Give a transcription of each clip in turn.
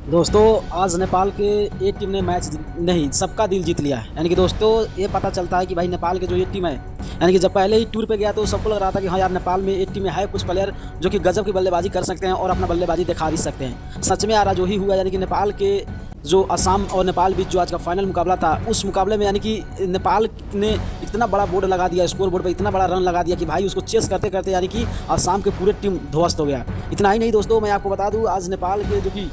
दोस्तों, आज नेपाल के एक टीम ने मैच नहीं सबका दिल जीत लिया है। यानी कि दोस्तों, ये पता चलता है कि भाई नेपाल के जो ये टीम है, यानी कि जब पहले ही टूर पे गया तो सबको लग रहा था कि हाँ यार, नेपाल में एक टीम में है कुछ प्लेयर जो कि गजब की बल्लेबाजी कर सकते हैं और अपना बल्लेबाजी दिखा भी सकते हैं। सच में यार आज वही हुआ। यानी कि नेपाल के जो असम और नेपाल बीच जो आज का फाइनल मुकाबला था, उस मुकाबले में यानी कि नेपाल ने इतना बड़ा बोर्ड लगा दिया, स्कोर बोर्ड पर इतना बड़ा रन लगा दिया कि भाई उसको चेस करते करते यानी कि असम के पूरे टीम ध्वस्त हो गया। इतना ही नहीं दोस्तों, मैं आपको बता दूं, आज नेपाल के जो कि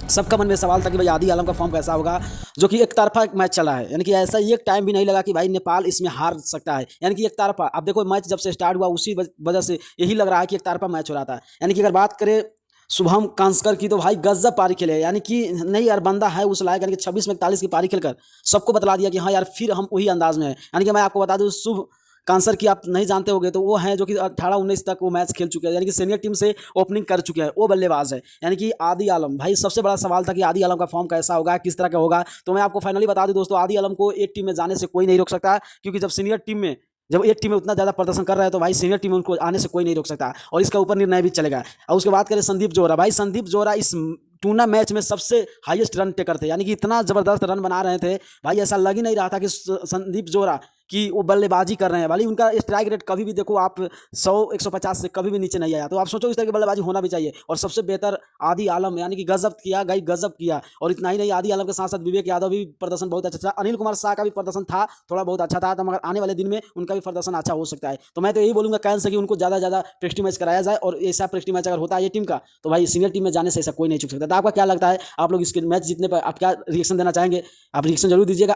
सबका मन में सवाल था कि भाई आदी आलम का फॉर्म कैसा होगा, जो कि एक तरफा मैच चला है। यानी कि ऐसा एक टाइम भी नहीं लगा कि भाई नेपाल इसमें हार सकता है। यानी कि एक तरफा, अब देखो मैच जब से स्टार्ट हुआ उसी वजह से यही लग रहा है कि एक तरफा मैच हो रहा था। यानी कि अगर बात करें शुभम कांस्कर की, तो भाई गजब पारी खेले। यानी कि नहीं यार, बंदा है उस लायक। यानी कि 26 में 41 की पारी खेलकर सबको बतला दिया कि हाँ यार, फिर हम वही अंदाज में है। यानी कि मैं आपको बता दूं, शुभ कांसर की आप नहीं जानते होंगे, तो वो हैं जो कि 18-19 तक वो मैच खेल चुके हैं। यानी कि सीनियर टीम से ओपनिंग कर चुके हैं, वो बल्लेबाज है। यानी कि आदी आलम, भाई सबसे बड़ा सवाल था कि आदी आलम का फॉर्म कैसा होगा, किस तरह का होगा। तो मैं आपको फाइनली बता दूं दोस्तों, आदी आलम को एक टीम में जाने से कोई नहीं रोक सकता, क्योंकि जब एक टीम में उतना ज़्यादा प्रदर्शन कर रहा है तो भाई सीनियर टीम में उनको आने से कोई नहीं रोक सकता, और इसका ऊपर निर्णय भी चलेगा। और उसके बाद करें संदीप जोरा, भाई संदीप जोरा इस टूर्ना मैच में सबसे हाईएस्ट रन टेकर थे। यानी कि इतना जबरदस्त रन बना रहे थे भाई, ऐसा लग ही नहीं रहा था कि संदीप जोरा कि वो बल्लेबाजी कर रहे हैं। भाई उनका स्ट्राइक रेट कभी भी देखो आप 100-150 से कभी भी नीचे नहीं आया। तो आप सोचो इस तरह की बल्लेबाजी होना भी चाहिए। और सबसे बेहतर आदी आलम, यानी कि गजब किया, गई गजब किया। और इतना ही नहीं, आदी आलम के साथ साथ विवेक यादव भी प्रदर्शन बहुत अच्छा था, अनिल कुमार शाह का भी प्रदर्शन था, थोड़ा बहुत अच्छा था। तो मगर आने वाले दिन में उनका भी प्रदर्शन अच्छा हो सकता है। तो मैं तो यही बोलूंगा कैन से कि उनको ज़्यादा ज़्यादा प्रेस्टी मैच कराया जाए, और ऐसा प्रेस्टी मैच अगर होता है ये टीम का, तो भाई सीनियर टीम में जाने से ऐसा कोई नहीं चूक सकता। तो आपका क्या लगता है, आप लोग इसके मैच जीतने पर आप क्या रिएक्शन देना चाहेंगे? आप रिएक्शन जरूर दीजिएगा।